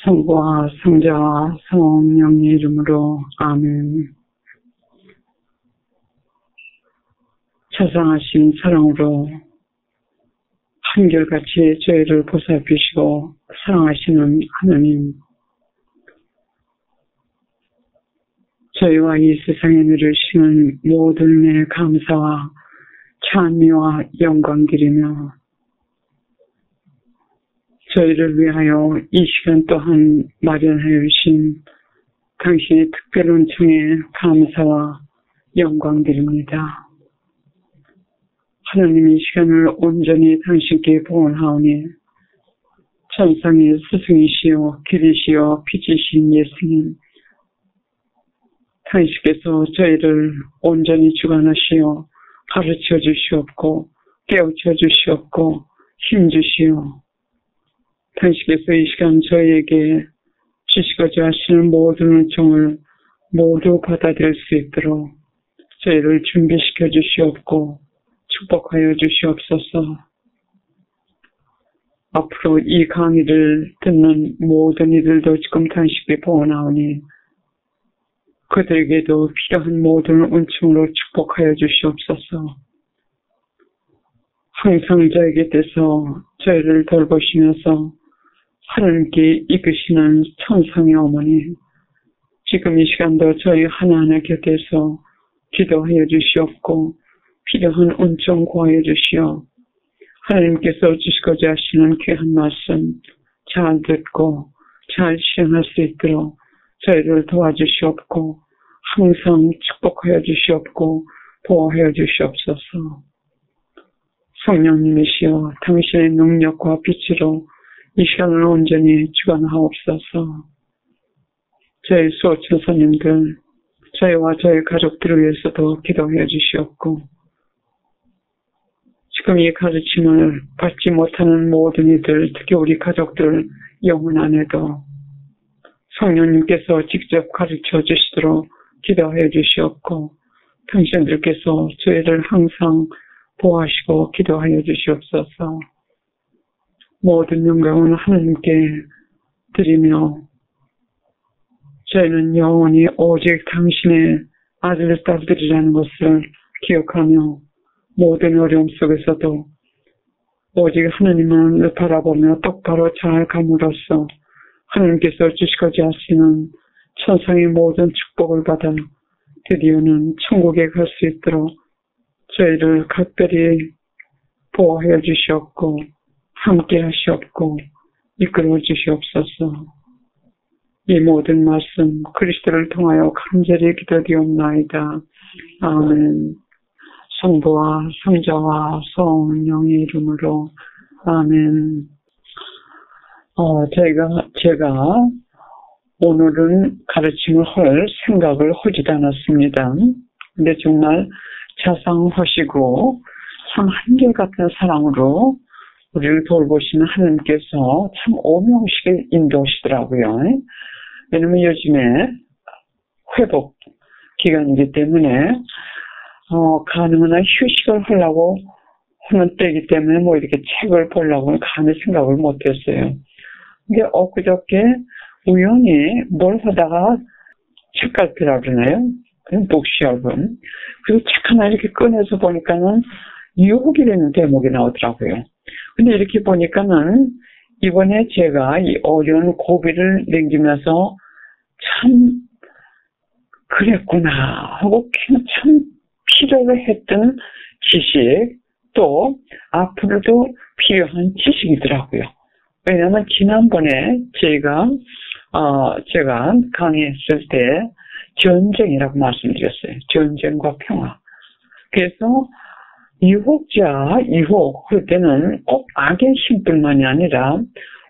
성부와 성자와 성령의 이름으로 아멘. 자상하신 사랑으로 한결같이 저희를 보살피시고 사랑하시는 하나님, 저희와 이 세상에 누리시는 모든 은혜에 감사와 찬미와 영광 드리며 저희를 위하여 이 시간 또한 마련하여 주신 당신의 특별한 은총에 감사와 영광 드립니다. 하나님, 이 시간을 온전히 당신께 봉헌하오니 천상의 스승이시여 길이시여 빛이신 예수님, 당신께서 저희를 온전히 주관하시어 가르쳐 주시옵고 깨우쳐 주시옵고 힘주시어 당신께서 이 시간 저희에게 주시고자 하시는 모든 은총을 모두 받아들일 수 있도록 저희를 준비시켜 주시옵고 축복하여 주시옵소서. 앞으로 이 강의를 듣는 모든 이들도 지금 당신께 봉헌하오니 그들에게도 필요한 모든 은총으로 축복하여 주시옵소서. 항상 저희 곁에서 저희를 돌보시면서 하나님께 이끄시는 천상의 어머니, 지금 이 시간도 저희 하나하나 곁에서 기도하여 주시옵고 필요한 은총 구하여 주시어 하나님께서 주시고자 하시는 귀한 말씀 잘 듣고 잘 시행할 수 있도록 저희를 도와주시옵고 항상 축복하여 주시옵고 보호하여 주시옵소서. 성령님이시여 당신의 능력과 빛으로 이 시간을 온전히 주관하옵소서. 저희 수호천사님들, 저희와 저희 가족들을 위해서도 기도해 주시옵고 지금 이 가르침을 받지 못하는 모든 이들, 특히 우리 가족들 영혼 안에도 성령님께서 직접 가르쳐 주시도록 기도해 주시옵고 당신들께서 저희를 항상 보호하시고 기도하여 주시옵소서. 모든 영광은 하나님께 드리며 저희는 영원히 오직 당신의 아들, 딸들이라는 것을 기억하며 모든 어려움 속에서도 오직 하나님을 바라보며 똑바로 잘 감으로써 하나님께서 주시고자 하시는 천상의 모든 축복을 받아 드디어는 천국에 갈 수 있도록 저희를 각별히 보호하여 주시옵고 함께 하시옵고 이끌어 주시옵소서. 이 모든 말씀 그리스도를 통하여 간절히 기도드리옵나이다. 아멘. 성부와 성자와 성령의 이름으로 아멘. 제가 오늘은 가르침을 할 생각을 하지도 않았습니다. 근데 정말 자상하시고 참 한결같은 사랑으로 우리를 돌보시는 하나님께서 참 오명식을 인도하시더라고요. 왜냐면 요즘에 회복 기간이기 때문에 가능한 한 휴식을 하려고 하는 때이기 때문에 뭐 이렇게 책을 보려고 감히 생각을 못했어요. 근데 엊그저께 우연히 뭘 하다가 책갈피라고 그러나요? 북시업은. 그리고 책 하나 이렇게 꺼내서 보니까는 유혹이라는 대목이 나오더라고요. 근데 이렇게 보니까는 이번에 제가 이 어려운 고비를 넘기면서 참 그랬구나 하고 참 필요로 했던 지식 또 앞으로도 필요한 지식이더라고요. 왜냐하면 지난번에 제가 강의했을 때 전쟁이라고 말씀드렸어요. 전쟁과 평화. 그래서 유혹할 때는 꼭 악의 힘뿐만이 아니라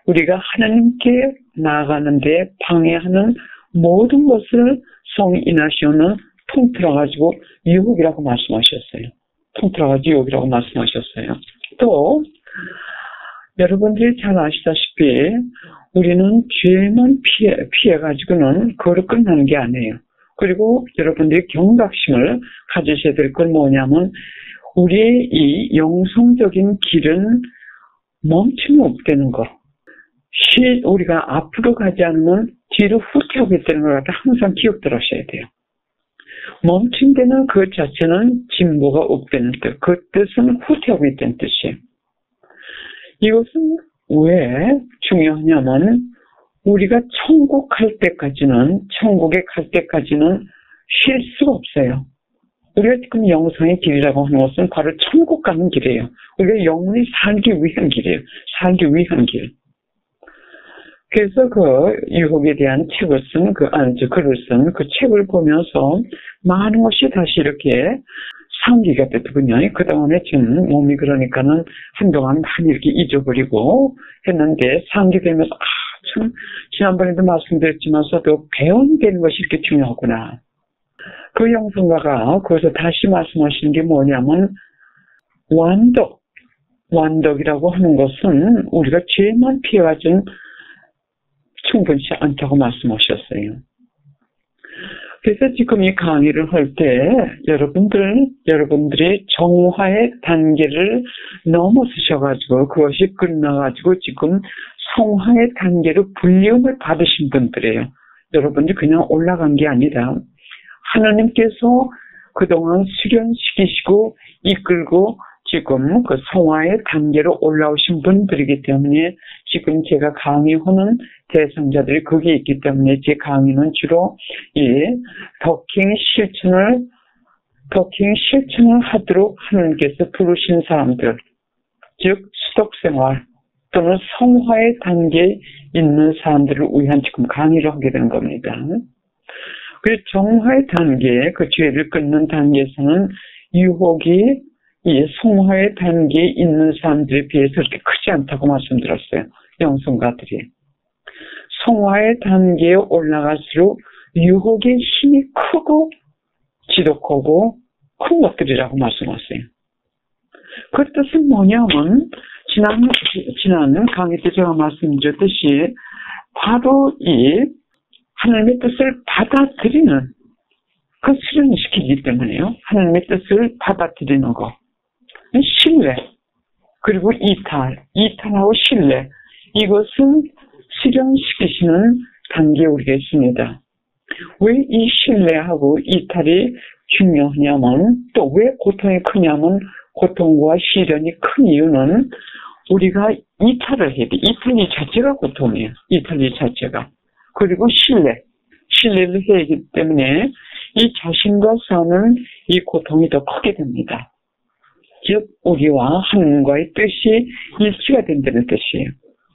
우리가 하나님께 나아가는데 방해하는 모든 것을 성인하시오는 통틀어가지고 유혹이라고 말씀하셨어요. 통틀어가지고 유혹이라고 말씀하셨어요. 또 여러분들이 잘 아시다시피 우리는 죄만 피해가지고는 그걸로 끝나는 게 아니에요. 그리고 여러분들이 경각심을 가지셔야 될 건 뭐냐면 우리의 이 영성적인 길은 멈춤이 없다는 거. 우리가 앞으로 가지 않으면 뒤로 후퇴하고 있다는 걸 항상 기억들 하셔야 돼요. 멈춘 데는 그 자체는 진보가 없다는 뜻, 그 뜻은 후퇴하고 있다는 뜻이에요. 이것은 왜 중요하냐면 우리가 천국에 갈 때까지는 쉴 수가 없어요. 우리가 지금 영생의 길이라고 하는 것은 바로 천국 가는 길이에요. 우리가 영원히 살기 위한 길이에요. 살기 위한 길. 그래서 그 유혹에 대한 글을 쓴 그 책을 보면서 많은 것이 다시 이렇게 상기가 됐더군요. 그동안에 지금 몸이 그러니까는 한동안 많이 이렇게 잊어버리고 했는데 상기되면서 참 지난번에도 말씀드렸지만서도 배운되는 것이 이렇게 중요하구나. 그 영성가가 거기서 다시 말씀하시는 게 뭐냐면 완덕이라고 하는 것은 우리가 죄만 피해가지는 충분치 않다고 말씀하셨어요. 그래서 지금 이 강의를 할 때 여러분들이 정화의 단계를 넘어서셔가지고 그것이 끝나가지고 지금 성화의 단계로 불리움을 받으신 분들이에요. 여러분들이 그냥 올라간 게 아니라 하나님께서 그동안 수련시키시고 이끌고 지금 그 성화의 단계로 올라오신 분들이기 때문에 지금 제가 강의하는 대상자들이 거기에 있기 때문에 제 강의는 주로 이 더킹 실천을 하도록 하나님께서 부르신 사람들, 즉 수덕생활 또는 성화의 단계에 있는 사람들을 위한 지금 강의를 하게 되는 겁니다. 그래서 정화의 단계, 그 죄를 끊는 단계에서는 유혹이 이 성화의 단계에 있는 사람들에 비해서 그렇게 크지 않다고 말씀드렸어요. 영성가들이. 성화의 단계에 올라갈수록 유혹의 힘이 크고 지독하고 큰 것들이라고 말씀하셨어요. 그 뜻은 뭐냐면 지난 강의 때 제가 말씀드렸듯이 바로 이 하나님의 뜻을 받아들이는 그 수련시키기 때문에요. 하나님의 뜻을 받아들이는 거. 신뢰, 그리고 이탈하고 신뢰. 이것은 수련시키시는 단계에 우리가 있습니다. 왜 이 신뢰하고 이탈이 중요하냐면, 또 왜 고통이 크냐면, 고통과 시련이 큰 이유는 우리가 이탈을 해야 돼. 이탈 이 자체가 고통이에요. 이탈 이 자체가. 그리고 신뢰를 해야 하기 때문에 이 자신과 싸우는 이 고통이 더 크게 됩니다. 즉 우리와 하나님과의 뜻이 일치가 된다는 뜻이에요.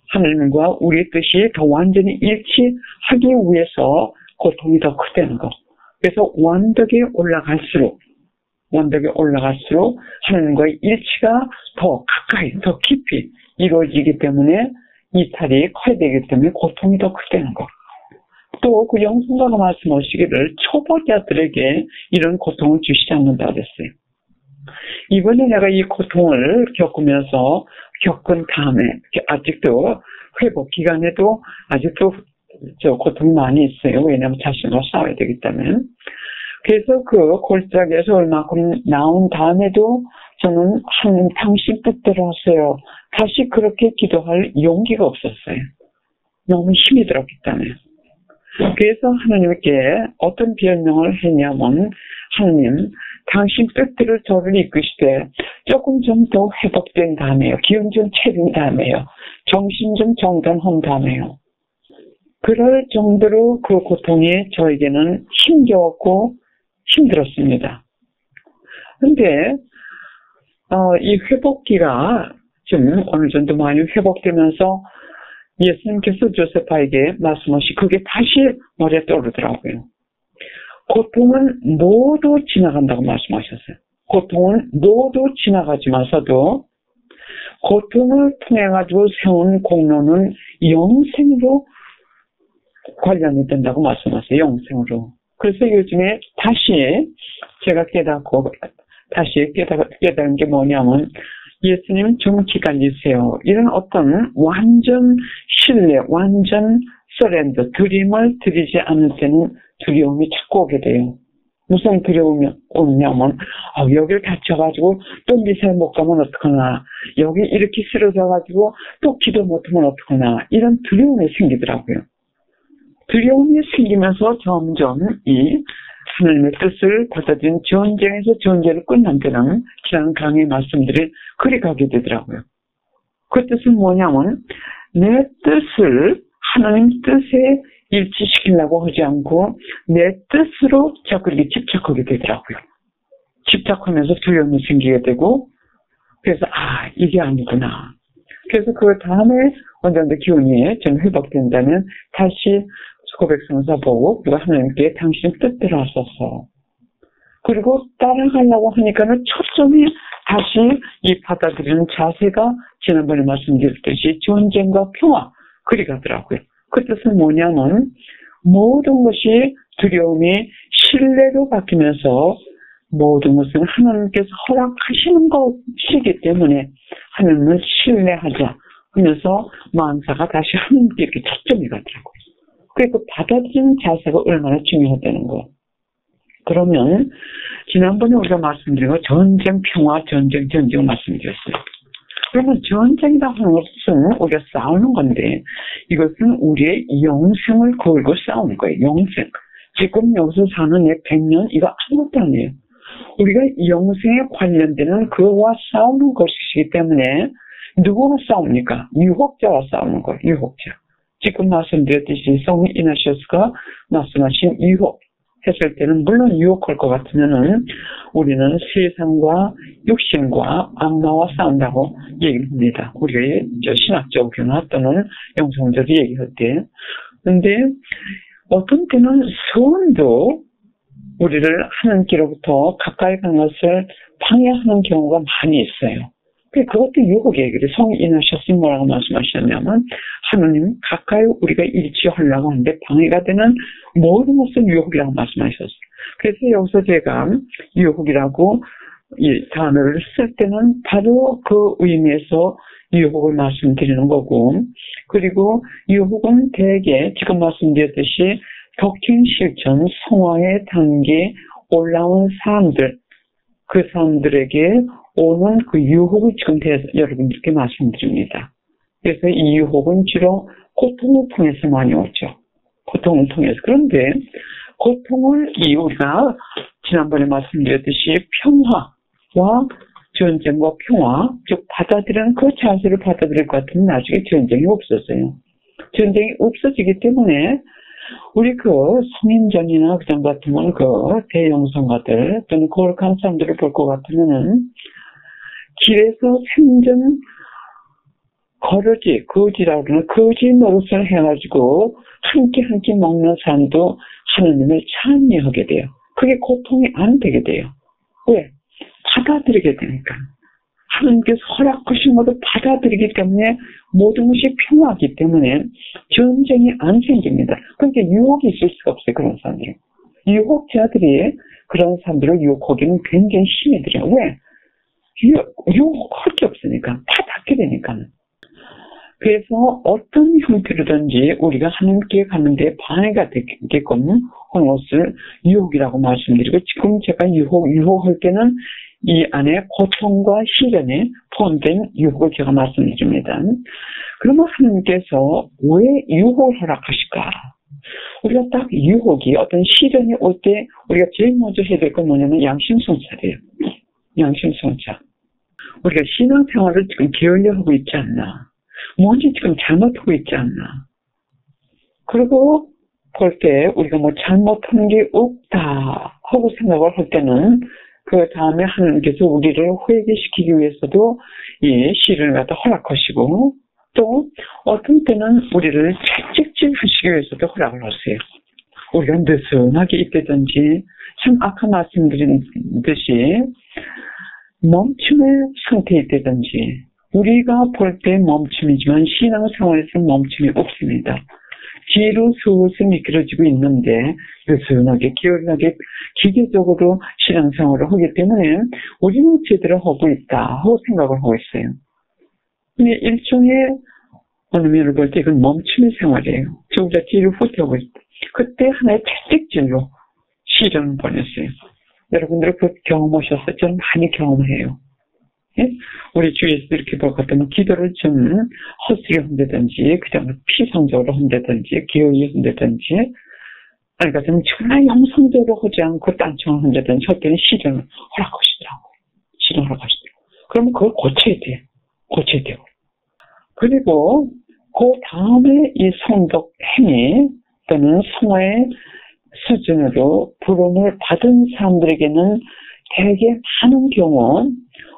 하나님과 우리의 뜻이 더 완전히 일치하기 위해서 고통이 더 크다는 거. 그래서 완덕에 올라갈수록 하나님과의 일치가 더 가까이, 더 깊이 이루어지기 때문에 이탈이 커야 되기 때문에 고통이 더 크다는 거. 또 그 영성가가 말씀하시기를 초보자들에게 이런 고통을 주시지 않는다 그랬어요. 이번에 내가 이 고통을 겪은 다음에 아직도 회복 기간에도 아직도 고통이 많이 있어요. 왜냐하면 자신과 싸워야 되기 때문에. 그래서 그 골짜기에서 얼마큼 나온 다음에도 저는 하나님 당신 뜻대로 하세요. 다시 그렇게 기도할 용기가 없었어요. 너무 힘이 들었기 때문에. 그래서 하나님께 어떤 변명을 했냐면 하나님 당신 뜻대로 저를 이끄시되 조금 좀 더 회복된 다음에요. 기운 좀 차린 다음에요. 정신 좀 정돈한 다음에요. 그럴 정도로 그 고통이 저에게는 힘겨웠고 힘들었습니다. 그런데 이 회복기가 좀 어느 정도 많이 회복되면서 예수님께서 조세파에게 말씀하시 그게 다시 머리에 떠오르더라고요. 고통은 모두 지나간다고 말씀하셨어요. 고통은 모두 지나가지만서도 고통을 통해 가지고 세운 공로는 영생으로 관련이 된다고 말씀하세요. 영생으로. 그래서 요즘에 다시 제가 깨달은 게 뭐냐면 예수님 좀 기다리세요. 이런 어떤 완전 신뢰, 완전 서렌더, 드림을 드리지 않을 때는 두려움이 자꾸 오게 돼요. 무슨 두려움이 오냐면 여기를 다쳐가지고 또 미사일 못 가면 어떡하나, 여기 이렇게 쓰러져가지고 또 기도 못하면 어떡하나, 이런 두려움이 생기더라고요. 두려움이 생기면서 점점 이 하나님의 뜻을 받아들인 전쟁에서 전쟁을 끝난 때는 지난 강의 말씀들이 그리 가게 되더라고요. 그 뜻은 뭐냐면 내 뜻을 하나님 뜻에 일치시키려고 하지 않고 내 뜻으로 자꾸 이렇게 집착하게 되더라고요. 집착하면서 두려움이 생기게 되고, 그래서 이게 아니구나. 그래서 그 다음에 원장대 기운이 좀 회복된다면 다시 고백성사 보고, 그리고 하나님께 당신 뜻대로 하소서. 그리고 따라가려고 하니까는 초점이 다시 이 받아들이는 자세가 지난번에 말씀드렸듯이 전쟁과 평화, 그리 가더라고요. 그 뜻은 뭐냐면 모든 것이 두려움이 신뢰로 바뀌면서 모든 것은 하나님께서 허락하시는 것이기 때문에 하나님을 신뢰하자 하면서 만사가 다시 하나님께 이렇게 초점이 가더라고요. 그리고 받아들이는 자세가 얼마나 중요하다는 거. 그러면 지난번에 우리가 말씀드린 거 전쟁, 평화, 전쟁 말씀드렸어요. 그러면 전쟁이라고 하는 것은 우리가 싸우는 건데 이것은 우리의 영생을 걸고 싸우는 거예요. 영생. 지금 여기서 사는 내 100년 이거 아무것도 아니에요. 우리가 영생에 관련되는 그와 싸우는 것이기 때문에 누구와 싸웁니까? 유혹자와 싸우는 거예요. 유혹자. 지금 말씀드렸듯이 성인 이나시오스가 말씀하신 유혹 했을 때는 물론 유혹할 것 같으면은 우리는 세상과 육신과 악마와 싸운다고 얘기를 합니다. 우리가 신학적으로나 또는 영성적으로 얘기할 때. 근데 어떤 때는 소원도 우리를 하나님께로부터 가까이 가는 것을 방해하는 경우가 많이 있어요. 그것도 유혹이에요. 성인 이나시오스님 뭐라고 말씀하셨냐면 하나님 가까이 우리가 일치하려고 하는데 방해가 되는 모든 것은 유혹이라고 말씀하셨어요. 그래서 여기서 제가 유혹이라고 이 단어를 쓸 때는 바로 그 의미에서 유혹을 말씀드리는 거고, 그리고 유혹은 대개 지금 말씀드렸듯이 독행 실천 성화의 단계에 올라온 사람들, 그 사람들에게 오는 그 유혹을 지금 여러분들께 말씀드립니다. 그래서 이 유혹은 주로 고통을 통해서 많이 오죠. 고통을 통해서. 그런데 고통을 우리가 지난번에 말씀드렸듯이 평화와 전쟁과 평화, 즉 받아들이는 그 자세를 받아들일 것 같으면 나중에 전쟁이 없어져요. 전쟁이 없어지기 때문에 우리 그 성인전이나 그전 같으면 그 대영성가들 또는 거룩한 사람들을 볼 것 같으면은 길에서 생전 거지라고 그러는 거지 노릇을 해가지고 한 끼 먹는 사람도 하나님을 찬미하게 돼요. 그게 고통이 안 되게 돼요. 왜? 받아들이게 되니까. 하나님께서 허락하신 것을 받아들이기 때문에 모든 것이 평화하기 때문에 전쟁이 안 생깁니다. 그러니까 유혹이 있을 수가 없어요. 그런 사람들은. 유혹자들이 그런 사람들을 유혹하기는 굉장히 힘이 들어요. 왜? 유혹할 게 없으니까. 다 받게 되니까. 그래서 어떤 형태로든지 우리가 하나님께 가는데 방해가 되게끔 하는 것을 유혹이라고 말씀드리고, 지금 제가 유혹할 때는 이 안에 고통과 시련에 포함된 유혹을 제가 말씀드립니다. 그러면 하나님께서 왜 유혹을 허락하실까? 우리가 딱 유혹이 어떤 시련이 올 때 우리가 제일 먼저 해야 될 건 뭐냐면 양심성찰이에요. 양심성찰. 우리가 신앙생활을 지금 게을리하고 있지 않나? 뭔지 지금 잘못하고 있지 않나? 그리고 볼 때 우리가 뭐 잘못하는 게 없다 하고 생각을 할 때는 그 다음에 하나님께서 우리를 회개시키기 위해서도 이 시련을 갖다 허락하시고, 또 어떤 때는 우리를 채찍질 하시기 위해서도 허락을 하세요. 우리가 느슨하게 있다든지, 참 아까 말씀드린 듯이 멈춤의 상태에 있다든지, 우리가 볼 때 멈춤이지만 신앙생활에서는 멈춤이 없습니다. 뒤로 슬슬 미끄러지고 있는데 느슨하게 게을리하게 기계적으로 신앙생활을 하기 때문에 우리는 제대로 하고 있다 하고 생각을 하고 있어요. 근데 일종의 어느 면을 볼 때 이건 멈춤의 생활이에요. 조금 더 뒤로 후퇴하고 있다. 그때 하나의 채찍질로 시련을 보냈어요. 여러분들 그 경험하셔서 저는 많이 경험해요. 예? 우리 주위에서 이렇게 볼 것 같으면 기도를 좀 헛스리 한다든지, 그다음에 피상적으로 한다든지, 기어이 한다든지, 아니, 그러니까 정말 영성적으로 하지 않고 딴청을 한다든지, 할 때는 시련을 허락하시더라고요. 시련을 허락하시더라고요. 그러면 그걸 고쳐야 돼요. 고쳐야 돼요. 그리고 그 다음에 이 성덕 행위 또는 성화의 수준으로 부름을 받은 사람들에게는 대개 많은 경우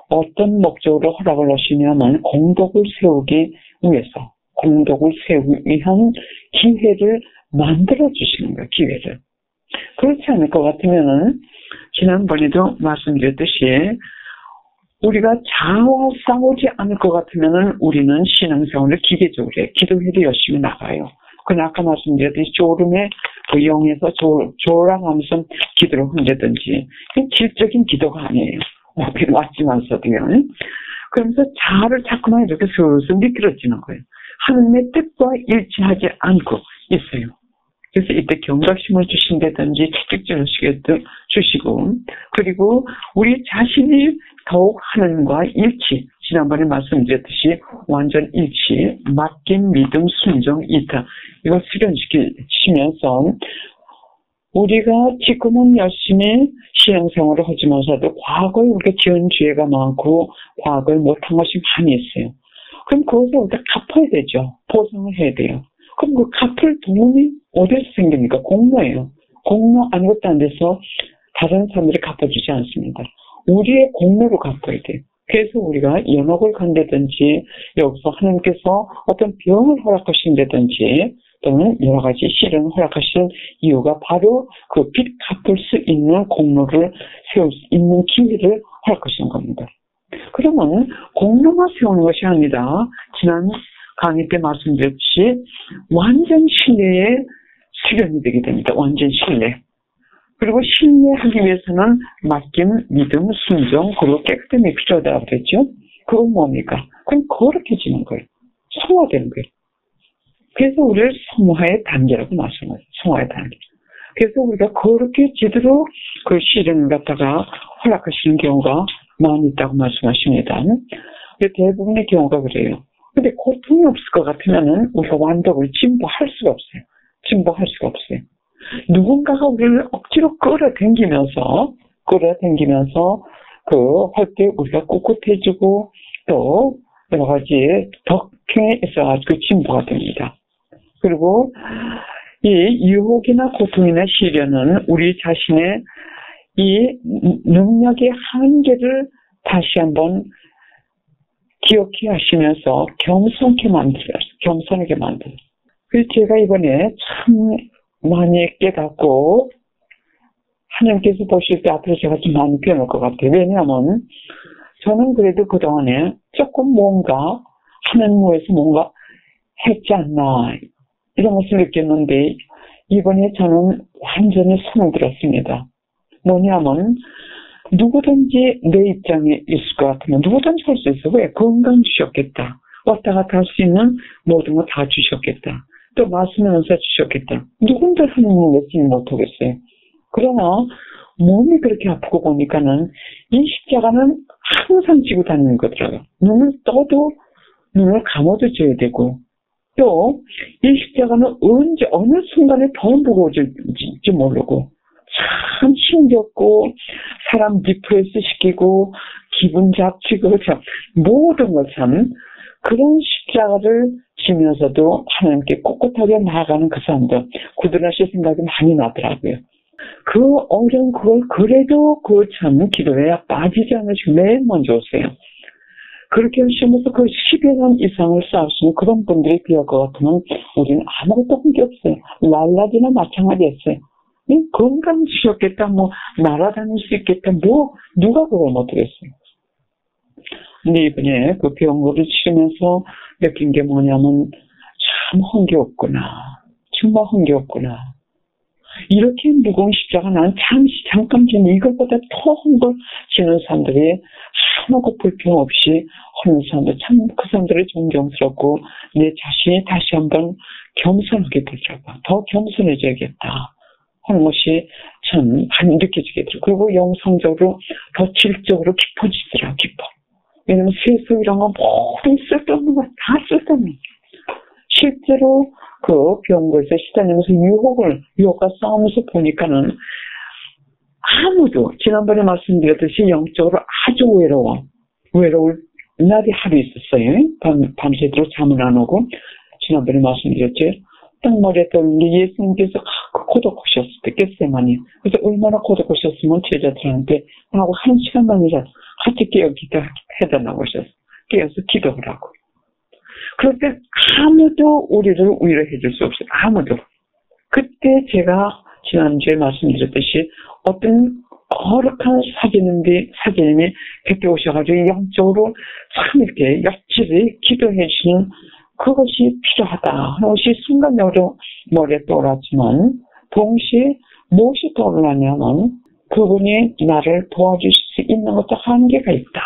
어떤 목적으로 허락을 하시냐면 공덕을 세우기 위해서, 공덕을 세우기 위한 기회를 만들어 주시는 거예요. 기회를. 그렇지 않을 것 같으면은 지난번에도 말씀드렸듯이 우리가 자아와 싸우지 않을 것 같으면은 우리는 신앙생활을 기계적으로 해요. 기도회도 열심히 나가요. 그러나 아까 말씀드렸듯이 졸음에 그 영에서 졸아가면서 기도를 한다든지 질적인 기도가 아니에요. 왔지만서도요. 그러면서 자아를 자꾸만 이렇게 슬슬 미끄러지는 거예요. 하나님의 뜻과 일치하지 않고 있어요. 그래서 이때 경각심을 주신다든지 채찍질을 주시고, 그리고 우리 자신이 더욱 하나님과 일치, 지난번에 말씀드렸듯이 완전 일치, 맡김, 믿음, 순종, 이타, 이걸 수련시키시면서 우리가 지금은 열심히 신앙생활을 하지만서도 과거에 우리가 지은 죄가 많고 과거에 못한 것이 많이 있어요. 그럼 그것을 우리가 갚아야 되죠. 보상을 해야 돼요. 그럼 그 갚을 돈이 어디서 생깁니까? 공로예요. 공로 아무것도 안 돼서 다른 사람들이 갚아주지 않습니다. 우리의 공로로 갚아야 돼요. 그래서 우리가 연옥을 간다든지 여기서 하나님께서 어떤 병을 허락하신다든지 또는 여러 가지 시련을 허락하시는 이유가 바로 그 빚 갚을 수 있는 공로를 세울 수 있는 기회를 허락하시는 겁니다. 그러면 공로만 세우는 것이 아니라 지난 강의 때 말씀드렸듯이 완전 신뢰의 수련이 되게 됩니다. 완전 신뢰. 그리고 신뢰하기 위해서는 맡김, 믿음, 순종, 그리고 깨끗함이 필요하다고 그랬죠. 그건 뭡니까? 그럼 거룩해지는 거예요. 성화되는 거예요. 그래서 우리를 성화의 단계라고 말씀하세요. 성화의 단계. 그래서 우리가 거룩해지도록 그 시련을 갖다가 허락하시는 경우가 많이 있다고 말씀하십니다. 대부분의 경우가 그래요. 근데 고통이 없을 것 같으면은 우리가 완벽을 진보할 수가 없어요. 진보할 수가 없어요. 누군가가 우리를 억지로 끌어당기면서 할 때 우리가 꿋꿋해지고 또 여러 가지 덕행에 있어가지고 진보가 됩니다. 그리고 이 유혹이나 고통이나 시련은 우리 자신의 이 능력의 한계를 다시 한번 기억해 하시면서 겸손하게 만들어요. 그래서 제가 이번에 참 많이 깨닫고 하나님께서 보실 때 앞으로 제가 좀 많이 변할 것 같아요. 왜냐하면 저는 그래도 그동안에 조금 뭔가 하나님 위해서 뭔가 했지 않나 이런 것을 느꼈는데 이번에 저는 완전히 손을 들었습니다. 뭐냐면 누구든지 내 입장에 있을 것 같으면 누구든지 할 수 있어. 왜? 건강 주셨겠다. 왔다 갔다 할 수 있는 모든 거 다 주셨겠다. 또 말씀의 은사 주셨겠다. 누군들 하나님을 내지는 못하겠어요. 그러나 몸이 그렇게 아프고 보니까는 이 십자가는 항상 지고 다니는 거더라고요. 눈을 떠도 눈을 감아도 줘야 되고 또 이 십자가는 언제 어느 순간에 더 무거워질지 모르고 참 힘겹고 사람 디프레스 시키고 기분 잡치고 참 모든 걸 참 그런 십자가를 지면서도 하나님께 꼿꼿하게 나아가는 그 사람들 구들하실 생각이 많이 나더라고요. 그 어려운 그걸 그래도 그 참 기도에 빠지지 않으시고 매일 먼저 오세요. 그렇게 하시면서 그 10여 년 이상을 쌓으시는 그런 분들이 비할 것 같으면 우리는 아무것도 한 게 없어요. 랄라디나 마찬가지였어요. 건강 주셨겠다, 뭐, 날아다닐 수 있겠다, 뭐, 누가 그걸 못하겠어요. 근데 이번에 그 병고를 치르면서 느낀 게 뭐냐면, 참 헌게없구나. 정말 헌게없구나. 이렇게 무거운 십자가 난 잠깐 전에 이것보다 더 한 걸 지는 사람들이 하나도 불평 없이 하는 사람들, 참 그 사람들이 존경스럽고 내 자신이 다시 한번 겸손하게 되자고, 더 겸손해져야겠다. 하는 것이 참 많이 느껴지게 돼요. 그리고 영성적으로 더 질적으로 깊어지더라, 깊어. 왜냐면 세수 이런 거 모든 쓸데없는 거 다 쓸데없는 거. 실제로 그 병고에서 시달리면서 유혹과 싸우면서 보니까는 아무도, 지난번에 말씀드렸듯이 영적으로 아주 외로울 날이 하루 있었어요. 밤새도록 잠을 안 오고, 지난번에 말씀드렸죠. 딱 머리에 떠오르는 예수님께서 고독하셨을 때, 겟세마니. 그래서 얼마나 고독하셨으면 제자들한테 하고 1시간만이라도 같이 깨어 기도해달라고 하셨어요. 깨어서 기도하라고. 그럴 때 아무도 우리를 위로해 줄 수 없어요. 아무도. 그때 제가 지난주에 말씀드렸듯이 어떤 거룩한 사제님이 곁에 오셔가지고 영적으로 참 이렇게 옆집에 기도해 주시는 그것이 필요하다 하는 것이 순간적으로 머리에 떠올랐지만 동시에 무엇이 떠올랐냐면 그분이 나를 도와주실 수 있는 것도 한계가 있다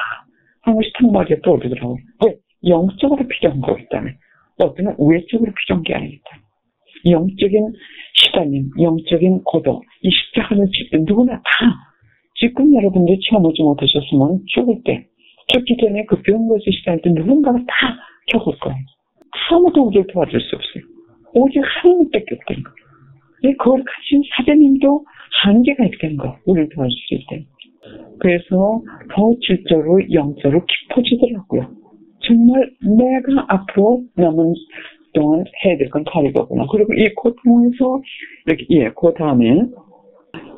하는 것이 딱 머리에 떠오르더라고요. 왜? 영적으로 필요한 거기 때문에 어떤 외적으로 필요한 게 아니기 때문에 영적인 시달림, 영적인 고독, 이 십자가는 지금 누구나 다 지금 여러분들이 체험하지 못하셨으면 죽을 때, 죽기 전에 그 병고에서 시달릴 때 누군가가 다 겪을 거예요. 아무도 우리를 도와줄 수 없어요. 오직 하나님밖에 없다는 거. 그걸 가진 사제님도 한계가 있다는 거. 우리를 도와줄 수 있다는 거. 그래서 더 질적으로 영적으로 깊어지더라고요. 정말 내가 앞으로 남은 동안 해야 될 건 다르거구나. 그리고 이 고통에서 이렇게 그 다음에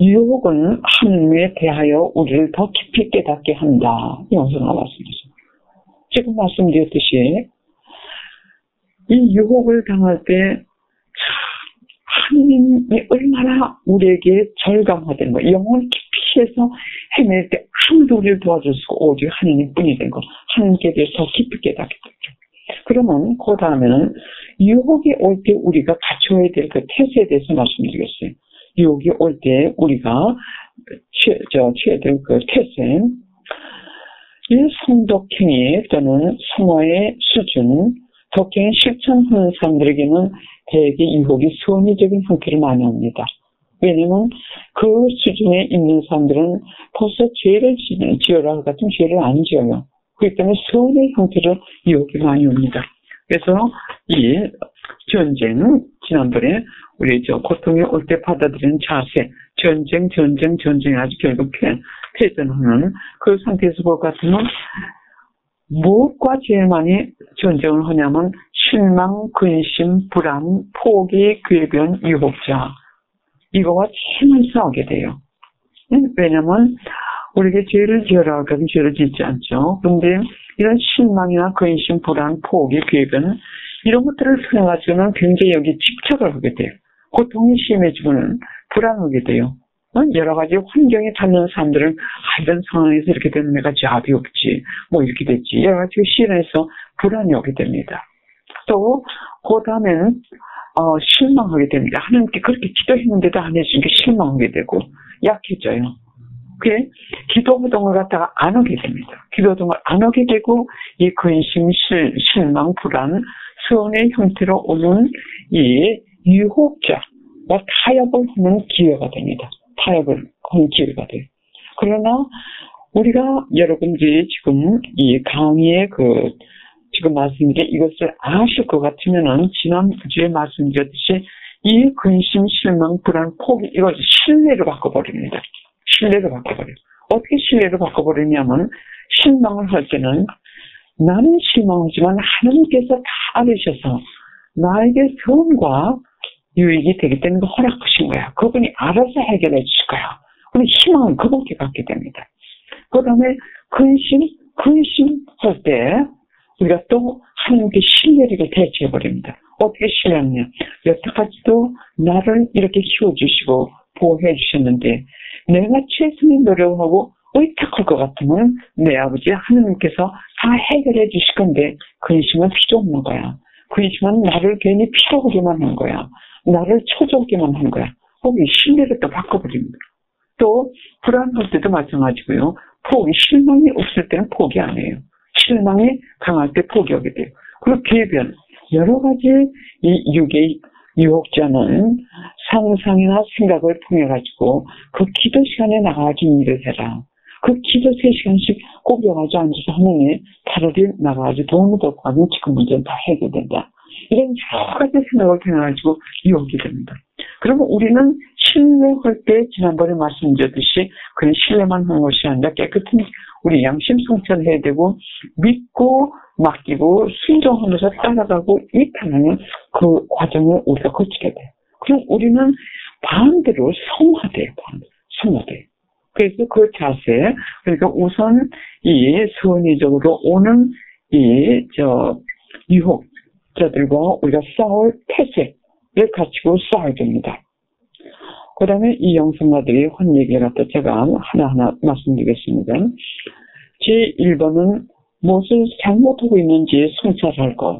유혹은 하나님에 대하여 우리를 더 깊이 깨닫게 한다. 영성을 말씀드렸습니다. 지금 말씀드렸듯이 이 유혹을 당할 때 하나님이 얼마나 우리에게 절감하된 거, 영혼 깊이 해서 헤맬 때 아무도 우리를 도와줄 수가 오직 하나님뿐이 된 거, 하나님께 대해서 더 깊이 깨닫게 되죠. 그러면 그 다음에는 유혹이 올 때 우리가 갖춰야 될 그 태세에 대해서 말씀드리겠어요. 유혹이 올 때 우리가 취해야 될 그 태세, 이 성독행위 또는 성화의 수준, 독행 실천하는 사람들에게는 대개 유혹이 선의적인 형태를 많이 합니다. 왜냐면 그 수준에 있는 사람들은 벌써 죄를 지어라 같은 죄를 안 지어요. 그렇기 때문에 선의 형태로 유혹이 많이 옵니다. 그래서 이 전쟁, 지난번에 우리 고통이 올 때 받아들이는 자세, 전쟁이 아주 결국 패전하는 그 상태에서 볼 것 같으면 무엇과 제일 많이 전쟁을 하냐면 실망, 근심, 불안, 포기, 궤변, 유혹자. 이거와 제일 많이 싸우게 돼요. 왜냐면 우리에게 죄를 지어라 하면 죄를 짓지 않죠. 그런데 이런 실망이나 근심, 불안, 포기, 궤변 이런 것들을 통해가지고는 굉장히 여기 집착을 하게 돼요. 고통이 심해지고는 불안하게 돼요. 여러 가지 환경에 닿는 사람들은 이런 상황에서 이렇게 되면 내가 답이 없지, 뭐 이렇게 됐지, 여러 가지 시련에서 불안이 오게 됩니다. 또 그 다음에는 실망하게 됩니다. 하나님께 그렇게 기도했는데도 안 해주니까 실망하게 되고 약해져요. 그게 기도동을 갖다가 안 하게 됩니다. 기도동을 안 하게 되고 이 근심, 실망, 불안, 수원의 형태로 오는 이 유혹자와 타협을 하는 기회가 됩니다. 타협을 하는 기회가 돼요. 그러나 우리가 여러분들이 지금 이 강의의 지금 말씀드린 이것을 아실 것 같으면은 지난주에 말씀드렸듯이 이 근심, 실망, 불안, 포기 이걸 신뢰로 바꿔버립니다. 신뢰로 바꿔버려요. 어떻게 신뢰로 바꿔버리냐면 실망을 할 때는 나는 실망하지만 하나님께서 다 알으셔서 나에게 선과 유익이 되기 때문에 허락하신 거야. 그분이 알아서 해결해 주실 거야. 그럼 희망은 그분께 갖게 됩니다. 그 다음에 근심할 때 우리가 또 하나님께 신뢰를 대체해버립니다. 어떻게 신뢰하느냐. 여태까지도 나를 이렇게 키워주시고 보호해 주셨는데 내가 최선의 노력을 하고 의탁할 것 같으면 내 아버지 하나님께서 다 해결해 주실 건데 근심은 필요 없는 거야. 근심은 나를 괜히 피로하게만 한 거야. 나를 초조하게만 한 거야. 거기 신뢰를 또 바꿔버립니다. 또 불안할 때도 마찬가지고요. 실망이 없을 때는 포기 안 해요. 실망이 강할 때 포기하게 돼요. 그리고 궤변, 여러 가지 이 육의 유혹자는 상상이나 생각을 통해 가지고 그 기도 시간에 나가가지고 일을 해라. 그 기도 3시간씩 꼬부려가지고 앉아서 하느니 차라리 나가가지고 돈을 벌고 하면 지금 문제는 다 해결된다. 이런 여러 가지 생각을 통해 가지고 유혹이 됩니다. 그러면 우리는 신뢰할 때 지난번에 말씀드렸듯이 그냥 신뢰만 하는 것이 아니라 깨끗한 우리 양심 성찰을 해야 되고 믿고 맡기고 순종하면서 따라가고 이탈하는 그 과정을 우리가 거치게 돼요. 그럼 우리는 반대로 성화돼요. 성화돼요. 그래서 그 자세, 그러니까 우선 이 선의적으로 오는 유혹자들과 우리가 싸울 태세를 가지고 싸워야 됩니다. 그 다음에 이 영성가들이 한 얘기를 갖다 제가 하나하나 말씀드리겠습니다. 제1번은 무엇을 잘못하고 있는지 성찰할 것,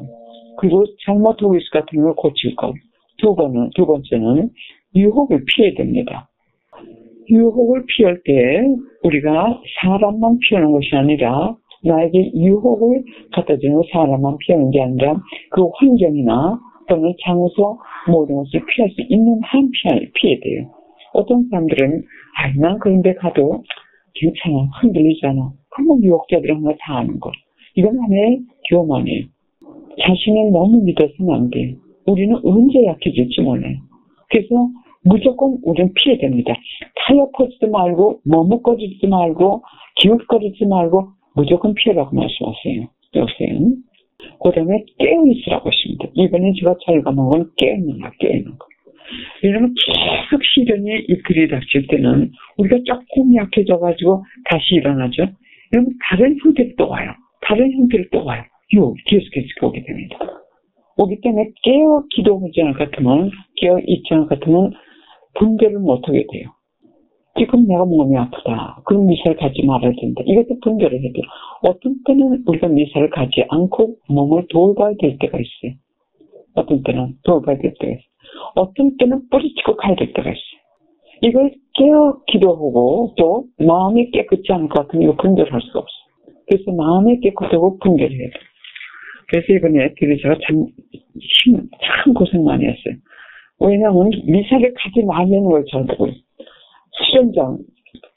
그리고 잘못하고 있을 것 같은 걸 고칠 것. 두 번째는 유혹을 피해야 됩니다. 유혹을 피할 때 우리가 사람만 피하는 것이 아니라 나에게 유혹을 갖다 주는 사람만 피하는 게 아니라 그 환경이나 또는 장소 모든 것을 피할 수 있는 한 피해야 돼요. 어떤 사람들은 난 그런 데 가도 괜찮아, 흔들리잖아. 그러면 유혹자들은 하나 다 아는 거. 이건 하나의 교만이에요. 자신을 너무 믿어서는 안 돼. 우리는 언제 약해질지 몰라요. 그래서 무조건 우리는 피해야 됩니다. 타협하지도 말고 머뭇거리지 말고 기웃거리지 말고 무조건 피해라고 말씀하세요. 여보세요. 그 다음에 깨어있으라고 하십니다. 이번에 제가 절감한 건 깨어있는 거. 왜냐면 계속 시련이 이끌이 닥칠 때는 우리가 조금 약해져가지고 다시 일어나죠. 그러면 다른 형태로 또 와요. 계속해서 오게 됩니다. 오기 때문에 깨어 기도하지 않을 것 같으면, 깨어 있지 않을 것 같으면 분별을 못하게 돼요. 지금 내가 몸이 아프다. 그럼 미사를 가지 말아야 된다. 이것도 분별을 해야 돼요. 어떤 때는 우리가 미사를 가지 않고 몸을 돌봐야 될 때가 있어요. 어떤 때는 뿌리치고 가야 될 때가 있어요. 이걸 깨어 기도하고 또 마음이 깨끗지 않을 것 같으면 이거 분별할 수가 없어요. 그래서 마음이 깨끗하고 분별해야 돼요. 그래서 이번에 드리저가 참 고생 많이 했어요. 왜냐하면 미사를 가지 말라는 걸 저보고 수련장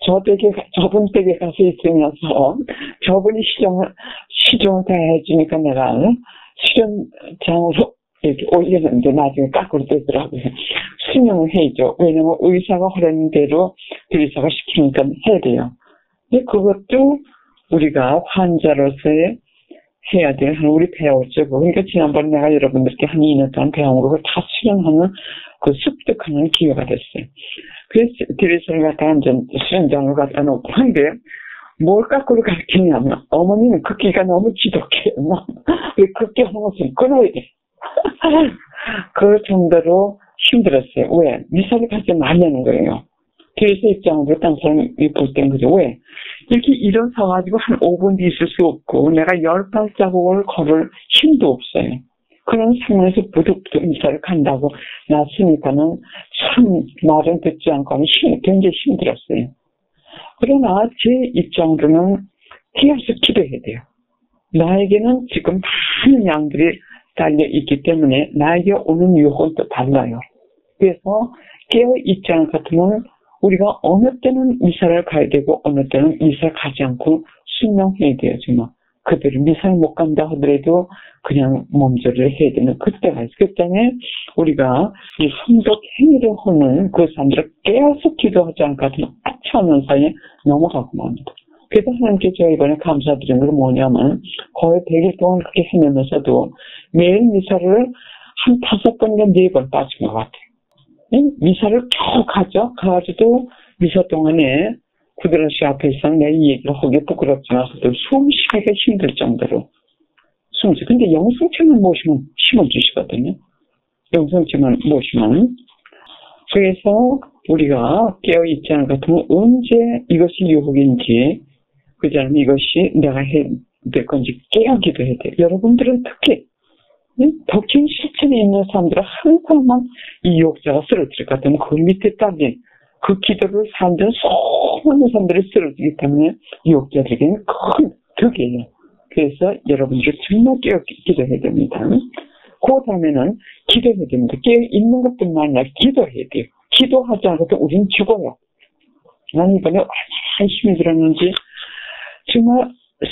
저분 댁에 가서 있으면서 저분이 시종을 다 해주니까 내가 수련장으로 이렇게 올리는데 나중에 까꾸로 되더라고요. 수명을 해야죠. 왜냐면 의사가 하라는 대로 드리저가 시키니까 해야 돼요. 근데 그것도 우리가 환자로서의 해야 될, 우리 배웠죠. 그러니까 지난번에 내가 여러분들께 한 2년 동안 배운 걸 다 수련하는, 습득하는 기회가 됐어요. 그래서 드레스를 갖다 수련장을 갖다 놓고 한데, 뭘 거꾸로 가르치냐면, 어머니는 걷기가 너무 지독해요. 왜 걷기 하는 것을 끊어야 돼. 그 정도로 힘들었어요. 왜? 미사를 가지 말라는 거예요. 그래서 입장으로 딴 사람이 볼 땐 그죠. 왜? 이렇게 일어서가지고 한 5분 있을 수 없고, 내가 10발자국을 걸을 힘도 없어요. 그런 상황에서 부득부득 미사를 간다고 났으니까는 참 말은 듣지 않고 하면 굉장히 힘들었어요. 그러나 제 입장으로는 계속 기도해야 돼요. 나에게는 지금 많은 양들이 달려있기 때문에 나에게 오는 유혹은 또 달라요. 그래서 깨어있지 않을 것 같으면 우리가 어느 때는 미사를 가야 되고 어느 때는 미사를 가지 않고 순명해야 돼요. 정말 그들은 미사를 못 간다 하더라도 그냥 몸조리를 해야 되는 그때가 있어요. 그때는 우리가 이 성적 행위를 하는 그 사람들을 깨어서 기도하지 않을 것 같으면 아차하는 사이에 넘어가고 맙니다. 그래서 하나님께 제가 이번에 감사드리는 건 뭐냐면 거의 100일 동안 그렇게 헤매면서도 매일 미사를 한 5번이나 4번 빠진 것 같아요. 미사를 쭉 가죠. 가가지고 미사 동안에 구드라 씨 앞에서 내 이 얘기를 하기 부끄럽지만서도 숨 쉬기가 힘들 정도로 숨쉬. 근데 영성체만 모시면 심어주시거든요. 영성체만 모시면. 그래서 우리가 깨어있지 않을 것 같으면 언제 이것이 유혹인지 그지 않으면 이것이 내가 해야 될 건지 깨어기도 해야 돼요. 여러분들은 특히 더 긴 실천이 있는 사람들은 항상만 이 유혹자가 쓰러질 것 같으면 그 밑에 딸린 그 기도를 사람들은 수많은 사람들이 쓰러지기 때문에 유혹자들에게는 큰 덕이에요. 그래서 여러분들 정말 깨어 기도해야 됩니다. 그 다음에는 기도해야 됩니다. 깨어있는 것뿐만 아니라 기도해야 돼요. 기도하지 않고도 우린 죽어요. 난 이번에 얼마나 힘이 들었는지 정말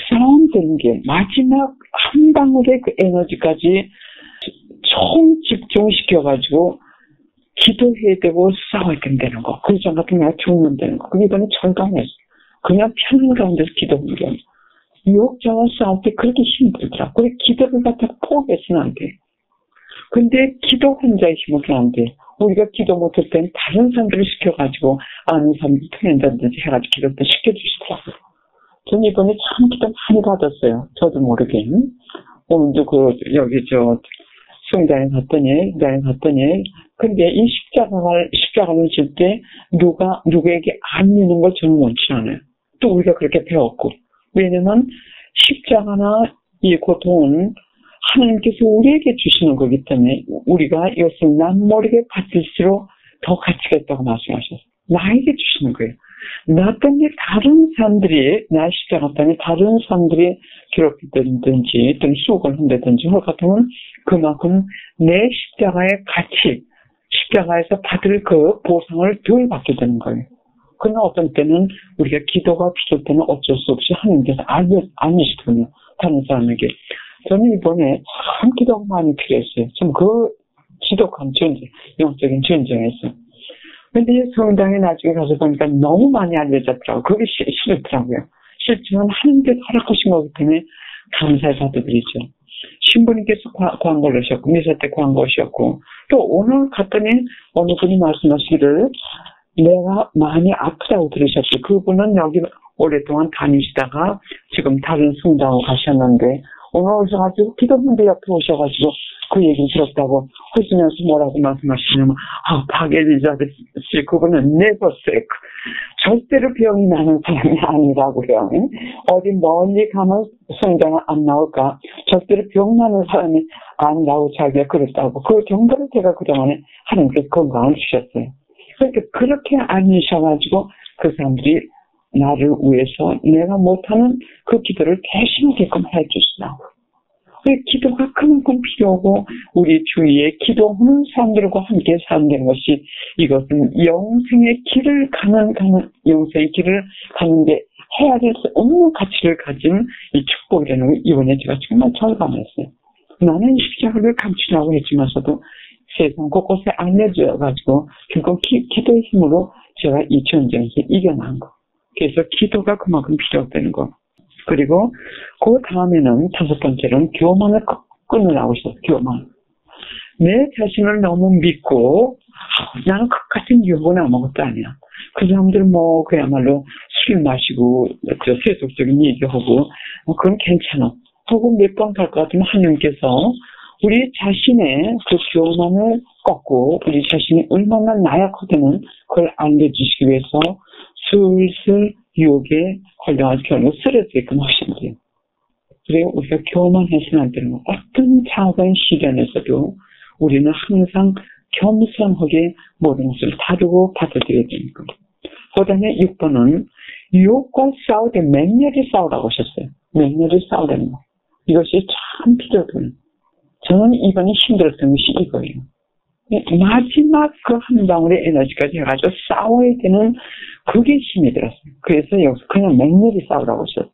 싸움되는 게 마지막 한 방울의 그 에너지까지 총 집중시켜가지고 기도해야 되고 싸워야 된다는 거. 그러지 않고도 내가 죽는다는 거. 그게 이번에 절감했어. 그냥 편한 가운데서 기도하는 게 아니라 유혹자와 싸울 때 그렇게 힘들더라. 그래 기도를 갖다 포기해서는 안 돼. 근데 기도 혼자의 힘으로는 안 돼. 우리가 기도 못할 때는 다른 사람들을 시켜가지고 아는 사람들 통한다든지 해가지고 기도를 시켜주시더라고요. 저는 이번에 참 기도 많이 받았어요. 저도 모르게. 오늘도 여기 성당에 갔더니 근데 이 십자가를 질 때 누구에게 안 미는 걸 저는 원치 않아요. 또 우리가 그렇게 배웠고. 왜냐면 십자가나 이 고통은 하나님께서 우리에게 주시는 거기 때문에 우리가 이것을 남모르게 받을수록 더 가치가 있다고 말씀하셨어요. 나에게 주시는 거예요. 나 때문에 다른 사람들이, 나 십자가 때문에 다른 사람들이 괴롭히든지 또는 수고를 한다든지 할 같으면 그만큼 내 십자가의 가치, 십자가에서 받을 그 보상을 덜 받게 되는 거예요. 그러나 어떤 때는 우리가 기도가 필요할 때는 어쩔 수 없이 하나님께서 알려주거든요. 다른 사람에게. 저는 이번에 참 기도가 많이 필요했어요. 좀 지독한 전쟁, 영적인 전쟁에서. 근데 성당에 나중에 가서 보니까 너무 많이 알려졌더라고요. 그게 싫더라고요. 싫지만 하나님께서 허락하신 거기 때문에 감사의 받아들이죠. 신부님께서 광고를 하셨고, 미사 때 광고하셨고, 또 오늘 갔더니 어느 분이 말씀하시기를 내가 많이 아프다고 들으셨어요. 그분은 여기 오랫동안 다니시다가 지금 다른 성당으로 가셨는데 오늘 오셔가지고 기도문대 옆에 오셔가지고 그 얘기 들었다고 하시면서 뭐라고 말씀하시냐면 박엘리자베스 씨 그분은 never sick. 절대로 병이 나는 사람이 아니라고요. 어디 멀리 가면 성당에 안 나올까. 절대로 병 나는 사람이 아니라고 자기가 그랬다고. 그 정도로 제가 그동안에 하나님께서 건강을 주셨어요. 그러니까 그렇게 알리셔가지고 그 사람들이 나를 위해서 내가 못하는 그 기도를 대신하게끔 해주시라고. 기도가 그만큼 필요하고 우리 주위에 기도하는 사람들과 함께 사는 것이 이것은 영생의 길을 영생의 길을 가는데 해야 될 수 없는 가치를 가진 이 축복이라는 걸 이번에 제가 정말 절감했어요. 나는 십자가를 감추려고 했지만서도 세상 곳곳에 알려져가지고 결국 기도의 힘으로 제가 이 전쟁에서 이겨난 거. 그래서 기도가 그만큼 필요하다는 거. 그리고 그 다음에는 다섯 번째로는 교만을 끊으라고 했어요. 교만. 내 자신을 너무 믿고 나는 그같은 유혹은 아무것도 아니야. 그 사람들은 그야말로 술 마시고 세속적인 얘기하고 그건 괜찮아. 혹은 몇 번 갈 것 같으면 하나님께서 우리 자신의 그 교만을 꺾고 우리 자신이 얼마나 나약하다는 그걸 알려주시기 위해서 슬슬 유혹에 걸려가지고 결국 쓰러지게끔 하신대요. 그래요. 우리가 교만해서는 안 되는 거. 어떤 작은 시련에서도 우리는 항상 겸손하게 모든 것을 다루고 받아들여야 되는 거. 그 다음에 6번은 유혹과 싸울 때 맹렬히 싸우라고 하셨어요. 맹렬히 싸우라는 거. 이것이 참 필요하거든요. 저는 이번에 힘들었던 것이 이거예요. 마지막 그 한 방울의 에너지까지 해가지고 싸워야 되는 그게 힘이 들었어요. 그래서 여기서 그냥 맹렬히 싸우라고 했어요.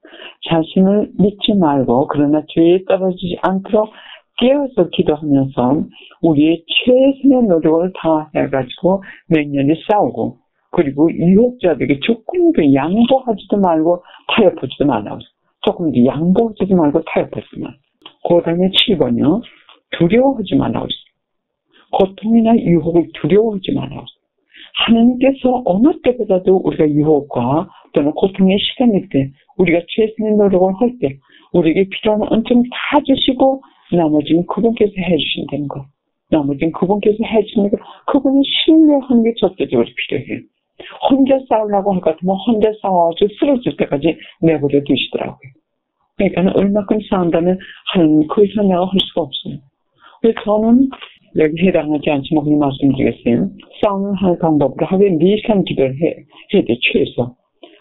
자신을 믿지 말고 그러나 죄에 떨어지지 않도록 깨어서 기도하면서 우리의 최선의 노력을 다해가지고 맹렬히 싸우고 그리고 유혹자들에게 조금도 양보하지도 말고 타협하지도 말라고 했어요. 조금도 양보하지도 말고 타협하지도 말고. 그 다음에 7번이요. 두려워하지 말라고 했어요. 고통이나 유혹을 두려워하지 말라고 했어요. 하나님께서 어느 때보다도 우리가 유혹과 또는 고통에 시달릴 때 우리가 최선의 노력을 할 때 우리에게 필요한 은총 다 주시고 나머지는 그분께서 해주신다는 거. 나머지는 그분께서 해주시는 거. 그분을 신뢰하는 게 절대적으로 필요해요. 혼자 싸우려고 할 것 같으면 혼자 싸워가지고 쓰러질 때까지 내버려 두시더라고요. 그러니까 얼마큼 싸운다면 하나님 그 이상 내가 할 수가 없어요. 그래서 저는 여기 해당하지 않지만 그냥 말씀드리겠어요. 싸움을 하는 방법으로 하루에 4시간 기도를 해야 돼, 최소.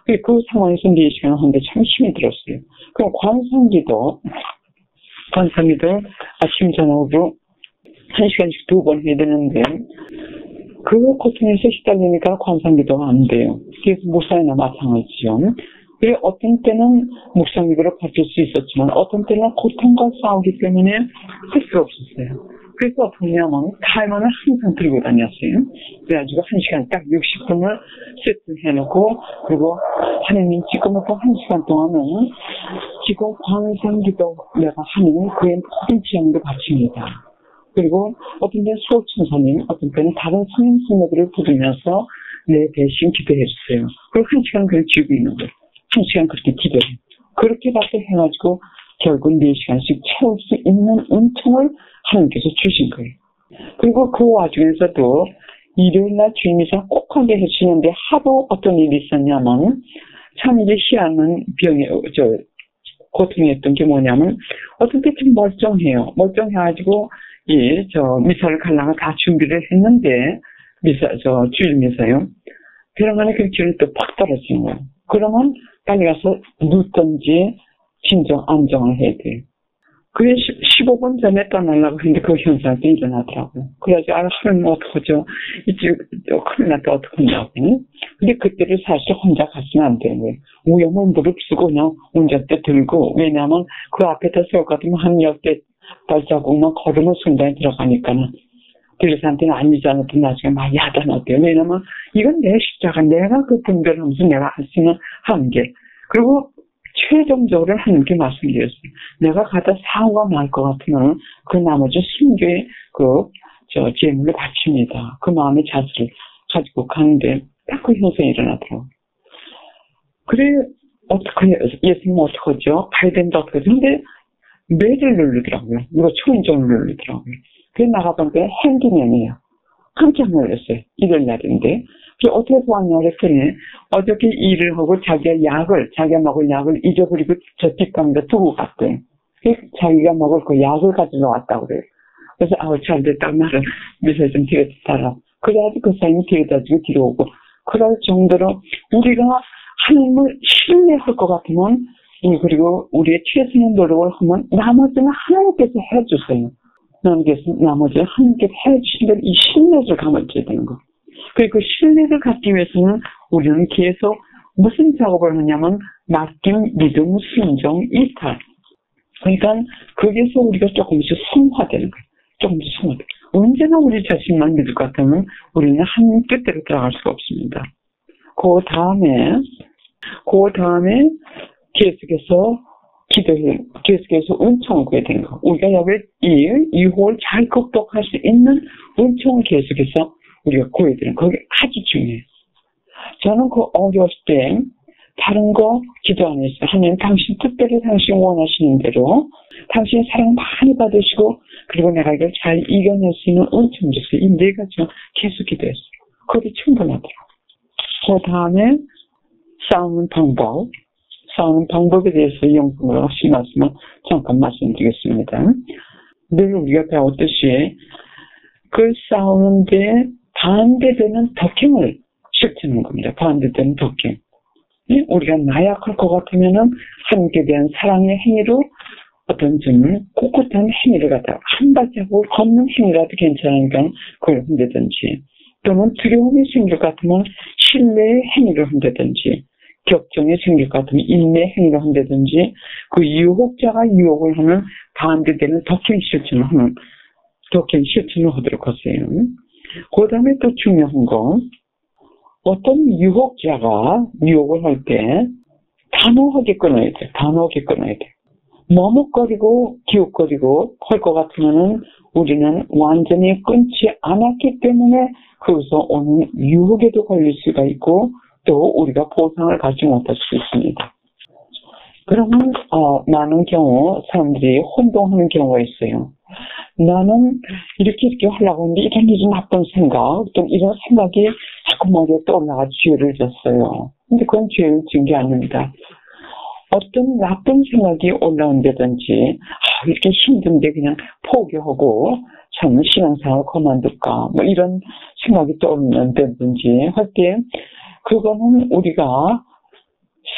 그 상황에서 4시간 하는데 참 힘이 들었어요. 그럼 관상기도 아침, 저녁으로 1시간씩 2번 해야 되는데 그 고통에서 시달리니까 관상기도가 안 돼요. 그래서 목사이나 마찬가지죠. 그리고 어떤 때는 묵상기도를 가질 수 있었지만 어떤 때는 고통과 싸우기 때문에 할 수가 없었어요. 그래서 어떻게 하냐면 타이머를 항상 들고 다녔어요. 그래가지고 1시간 딱 60분을 세트해놓고 그리고 하나님 찍어놓고 1시간 동안은 지금 관상기도 내가 하는 그의 모든 지향도 바칩니다. 그리고 어떤 때는 수호천사님, 어떤 때는 다른 성인 성녀들을 부르면서 내 대신 기도해주세요. 그리고 1시간 그냥 쥐고 있는 거예요. 1시간 그렇게 기도해요. 그렇게 밖에 해가지고 결국 4시간씩 채울 수 있는 은총을 하나님께서 주신 거예요. 그리고 그 와중에서도 일요일날 주임이사 꼭 하게 해주시는데 하도 어떤 일이 있었냐면 참 이게 희한한 고통이었던 게 뭐냐면 어떤 때 좀 멀쩡해요. 멀쩡해가지고 미사를 가려고 다 준비를 했는데 주일 미사요. 그러면 그 기운이 또 팍 떨어지는 거예요. 그러면 빨리 가서 눕든지 진정 안정을 해야 돼요. 그게 15분 전에 떠나려고 했는데 그 현상이 또 일어나더라고요. 그래가지고 하루는 어떡하죠? 큰일 났다 어떡한다고. 근데 그때를 사실 혼자 갔으면 안 되는 거예요. 위험을 무릅쓰고 그냥 운전대 들고, 왜냐하면 그 앞에다 세워가지고 한 10대 발자국만 걸으면 순간에 들어가니까는 들리사한테는 아니지 않아도 나중에 많이 야단하대요. 왜냐면 이건 내 십자가, 내가 그 분별하면서 내가 할 수 있는 한계. 그리고 최종적으로 하나님께 말씀드렸어요. 내가 가다 사고가 날 것 같으면 그 나머지 순교의 재물을 바칩니다. 그 마음의 자세를 가지고 가는데 딱 그 현상이 일어나더라고요. 그래, 예수님 어떡하죠? 가야 된다 어떡하죠? 근데 매를 누르더라고요. 이거 초인종을 누르더라고요. 그래 나가보니까 핸디맨이에요. 깜짝 놀랐어요. 일요일 날인데. 어떻게 보았냐 그랬더니 어저께 일을 하고 자기가 먹을 약을 잊어버리고 저 뒷방에다 두고 갔대요. 자기가 먹을 그 약을 가지러 왔다고 그래요. 그래서 잘 됐다. 나를 미사에 좀 데려다라. 그래야지 그 사람이 데려다주고 뒤로 오고. 그럴 정도로 우리가 하나님을 신뢰할 것 같으면 그리고 우리의 최선의 노력을 하면 나머지는 하나님께서 해주세요. 나머지 하나님께서 해주신 대로 이 신뢰를 가만둬야 되는 거. 그리고 그 신뢰를 갖기 위해서는 우리는 계속 무슨 작업을 하냐면 맡김, 믿음, 순종, 이탈. 그러니까 거기에서 우리가 조금씩 성화되는 거예요. 조금씩 성화돼. 언제나 우리 자신만 믿을 것 같으면 우리는 하나님 뜻대로 들어갈 수가 없습니다. 그 다음에 계속해서 은총을 구해야 되는 거. 우리가 여기 이 유혹을 잘 극복할 수 있는 은총을 계속해서 우리가 구해야 되는 거. 그게 아주 중요해요. 저는 그 어려웠을 때 다른 거 기도 안 했어요. 하나님 당신 특별히 당신 원하시는 대로 당신 사랑 많이 받으시고 그리고 내가 이걸 잘 이겨낼 수 있는 은총 주세요. 이 네 가지만 계속 기도했어요. 그게 충분하더라고요. 그 다음에 싸우는 방법에 대해서 영성으로 하신 말씀을 잠깐 말씀드리겠습니다. 늘 우리가 배웠듯이 그 싸우는데 반대되는 덕행을 실천하는 겁니다. 반대되는 덕행. 우리가 나약할 것 같으면은 하나님께 대한 사랑의 행위로 어떤 좀 꿋꿋한 행위를 갖다가 한 발자국을 걷는 행위라도 괜찮으니까 그걸 한다든지 또는 두려움이 생길 것 같으면 신뢰의 행위를 한다든지 격정이 생길 것 같으면 인내의 행위를 한다든지 그 유혹자가 유혹을 하면 반대되는 덕행 실천을 하도록 하세요. 그 다음에 또 중요한 거 어떤 유혹자가 유혹을 할 때 단호하게 끊어야 돼. 머뭇거리고 기웃거리고 할 것 같으면은 우리는 완전히 끊지 않았기 때문에 거기서 오는 유혹에도 걸릴 수가 있고 또 우리가 보상을 받지 못할 수 있습니다. 그러면 많은 경우 사람들이 혼동하는 경우가 있어요. 나는 이렇게 하려고 하는데 이런 나쁜 생각, 또 이런 생각이 자꾸 머리에 떠올라가 죄를 졌어요. 근데 그건 죄를 진 게 아닙니다. 어떤 나쁜 생각이 올라온다든지 이렇게 힘든데 그냥 포기하고 참 신앙생활을 그만둘까 뭐 이런 생각이 떠오른다든지 할 때 그거는 우리가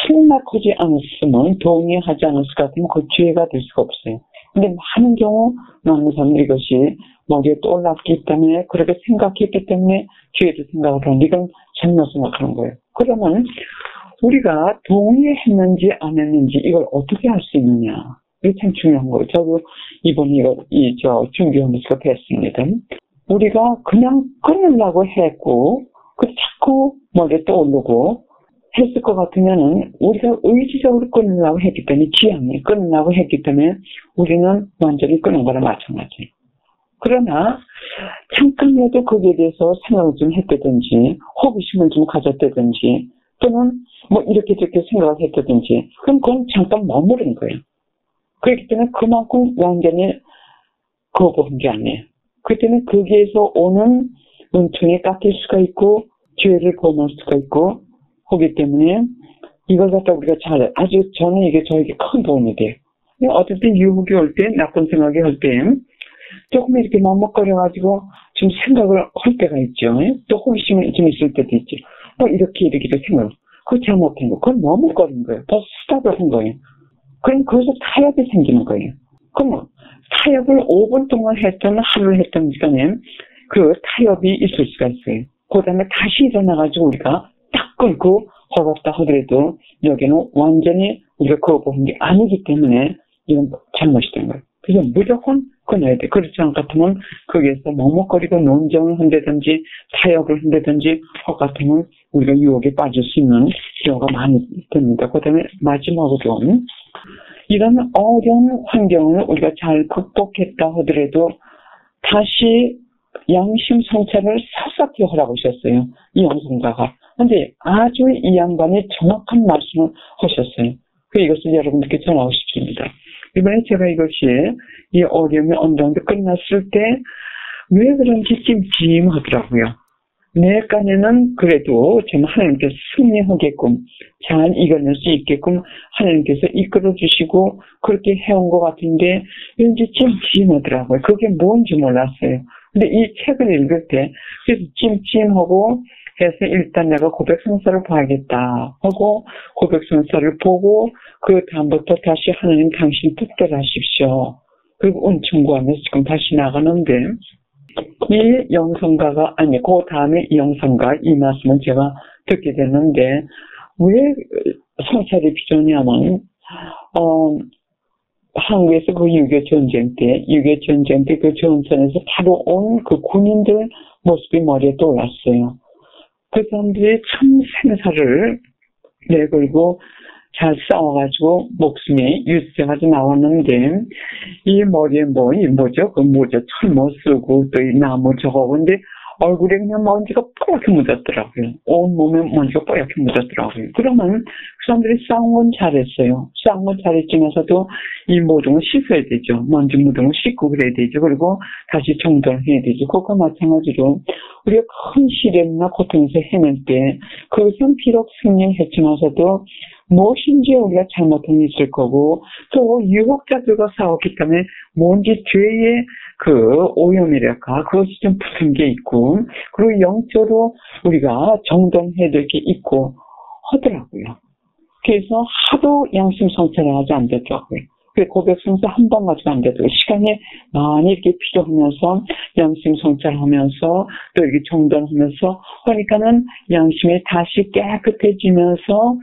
승낙하지 않았으면 동의하지 않았을 것 같으면 그 죄가 될 수가 없어요. 근데 많은 경우 많은 사람들이 이것이 머리에 떠올랐기 때문에 그렇게 생각했기 때문에 뒤에도 생각을 하는데 이건 잘못 생각하는 거예요. 그러면 우리가 동의했는지 안 했는지 이걸 어떻게 할 수 있느냐. 이게 참 중요한 거예요. 저도 이번에 준비하면서 뵀습니다. 우리가 그냥 끊으려고 했고, 자꾸 머리에 떠오르고 했을 것 같으면은 우리가 의지적으로 끊으려고 했기 때문에, 지향이 끊으려고 했기 때문에 우리는 완전히 끊은 거랑 마찬가지. 그러나 잠깐이라도 거기에 대해서 생각을 좀 했다든지, 호기심을 좀 가졌다든지, 또는 뭐 이렇게 저렇게 생각을 했다든지, 그럼 그건 잠깐 머무른 거예요. 그렇기 때문에 그만큼 완전히 거부한 게 아니에요. 그렇기 때문에 거기에서 오는 은총이 깎일 수가 있고 죄를 범할 수가 있고 하기 때문에 이걸 갖다 우리가 아주 저는 이게 저에게 큰 도움이 돼요. 어떨 때 유혹이 올 때, 나쁜 생각이 올 때 조금 이렇게 머뭇거려가지고 좀 생각을 할 때가 있죠. 또 호기심이 좀 있을 때도 있죠. 뭐 이렇게 생각. 그거 잘못한 거. 그건 머뭇거린 거예요. 더 스탑을 한 거예요. 그럼 거기서 타협이 생기는 거예요. 그럼 타협을 5분 동안 했던 하루를 했던 시간에 그 타협이 있을 수가 있어요. 그 다음에 다시 일어나가지고 우리가 딱 끊고 걸었다 하더라도 여기는 완전히 우리가 거부한 게 아니기 때문에 이건 잘못이 된 거예요. 그래서 무조건 끊어야 돼. 그렇지 않겠으면 거기에서 머뭇거리고 논쟁을 한다든지 타협을 한다든지 같으면 우리가 유혹에 빠질 수 있는 경우가 많이 됩니다. 그 다음에 마지막으로 이런 어려운 환경을 우리가 잘 극복했다 하더라도 다시 양심 성찰을 샅샅이 하라고 하셨어요. 이 영성가가. 근데 아주 이 양반이 정확한 말씀을 하셨어요. 이것을 여러분들께 전하고 싶습니다. 이번에 제가 이것이 이 어려움이 어느 정도 끝났을 때 왜 그런지 찜찜하더라고요. 내 깐에는 그래도 좀 하나님께서 승리하게끔 잘 이겨낼 수 있게끔 하나님께서 이끌어 주시고 그렇게 해온 것 같은데 왠지 찜찜하더라고요. 그게 뭔지 몰랐어요. 근데 이 책을 읽을 때 그래서 찜찜하고 해서 일단 내가 고백성사를 봐야겠다 하고 고백성사를 보고 그 다음부터 다시 하나님 당신 뜻대로 하십시오. 그리고 은총 구하면서 지금 다시 나가는데 이 영성가가 아니 그 다음에 이 영성가 이 말씀은 제가 듣게 됐는데 왜 성찰이 필요냐면 한국에서 그 6.25 전쟁 때 그 전선에서 바로 온 그 군인들 모습이 머리에 떠올랐어요. 그 사람들이 참 생사를 내걸고 잘 싸워가지고 목숨이 유세가지고 나왔는데 이 머리에 철모 쓰고 또 이 나무 저거 근데 얼굴에 그냥 먼지가 뽀얗게 묻었더라고요. 온몸에 먼지가 뽀얗게 묻었더라고요. 그러면 그 사람들이 싸운 건 잘했어요. 싸운 건 잘했지만서도 이 모든 걸 씻어야 되죠. 먼지 묻은 걸 씻고 그래야 되죠. 그리고 다시 정돈을 해야 되죠. 그것과 마찬가지로 우리가 큰 시련이나 고통에서 해낼 때 그것은 비록 승리했지만서도 무엇인지 우리가 잘못한 게 있을 거고 또 유혹자들과 싸웠기 때문에 뭔지 죄의 그 오염이랄까 그것이 좀 붙은 게 있고 그리고 영적으로 우리가 정돈해야 될 게 있고 하더라고요. 그래서 하도 양심 성찰을 하지 안 되더라고요. 고백성사 한 번 가지고 안 돼도 시간이 많이 이렇게 필요하면서 양심 성찰하면서 또 이렇게 정돈하면서 그러니까는 양심이 다시 깨끗해지면서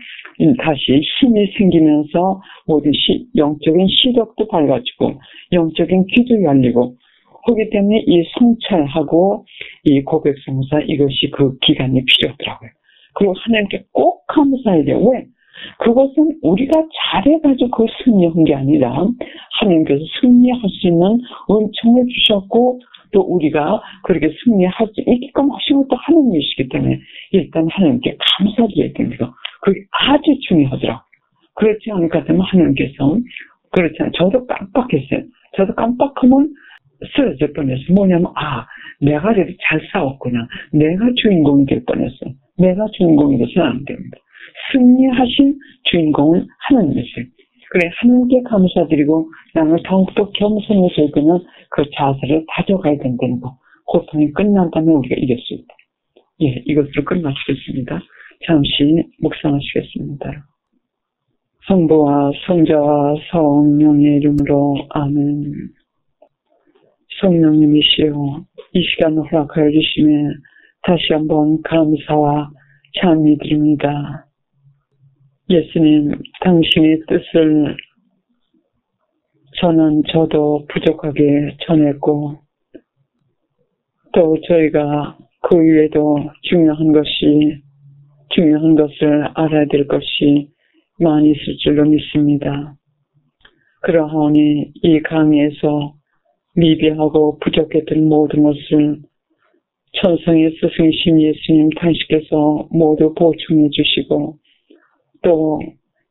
다시 힘이 생기면서 모든 영적인 시력도 밝아지고 영적인 귀도 열리고 그렇기 때문에 이 성찰하고 이 고백성사 이것이 그 기간이 필요하더라고요. 그리고 하나님께 꼭 감사해야 돼요. 왜? 그것은 우리가 잘해가지고 그 승리한 게 아니라 하나님께서 승리할 수 있는 은총을 주셨고 또 우리가 그렇게 승리할 수 있게끔 하신 것도 하나님이시기 때문에 일단 하나님께 감사드려야 됩니다. 그게 아주 중요하더라고요. 그렇지 않을까 하면 하나님께서 그렇지 않아요. 저도 깜빡했어요. 저도 깜빡하면 쓰러질 뻔했어요. 뭐냐면 내가 그래도 잘 싸웠구나. 내가 주인공이 될 뻔했어요. 내가 주인공이 되서는 안 됩니다. 승리하신 주인공은 하나님이세요. 그래 하나님께 감사드리고 나는 더욱더 겸손해서 이끄는 그 자세를 다져가야 된다는 거. 고통이 끝난 다음에 우리가 이길 수 있다. 이것으로 끝마치겠습니다. 잠시 묵상하시겠습니다. 성부와 성자와 성령의 이름으로 아멘. 성령님이시여 이 시간을 허락하여 주시며 다시 한번 감사와 찬미드립니다. 예수님, 당신의 뜻을 저도 부족하게 전했고 또 저희가 그 위에도 중요한 것을 알아야 될 것이 많이 있을 줄로 믿습니다. 그러하오니 이 강의에서 미비하고 부족했던 모든 것을 천성의 스승이신 예수님 당신께서 모두 보충해 주시고 또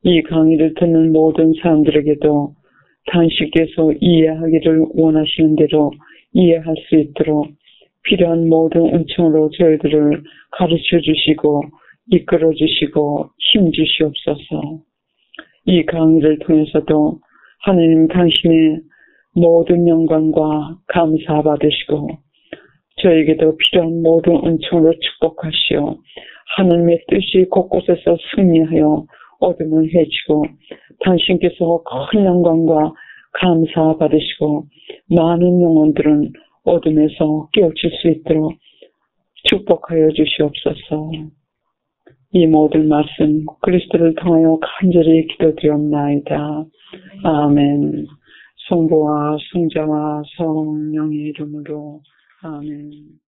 이 강의를 듣는 모든 사람들에게도 당신께서 이해하기를 원하시는 대로 이해할 수 있도록 필요한 모든 은총으로 저희들을 가르쳐 주시고 이끌어 주시고 힘 주시옵소서. 이 강의를 통해서도 하나님 당신의 모든 영광과 감사 받으시고 저에게도 필요한 모든 은총으로 축복하시오. 하나님의 뜻이 곳곳에서 승리하여 어둠을 해치고 당신께서 큰 영광과 감사 받으시고 많은 영혼들은 어둠에서 깨우칠 수 있도록 축복하여 주시옵소서. 이 모든 말씀 그리스도를 통하여 간절히 기도드렸나이다. 아멘. 성부와 성자와 성령의 이름으로 아멘.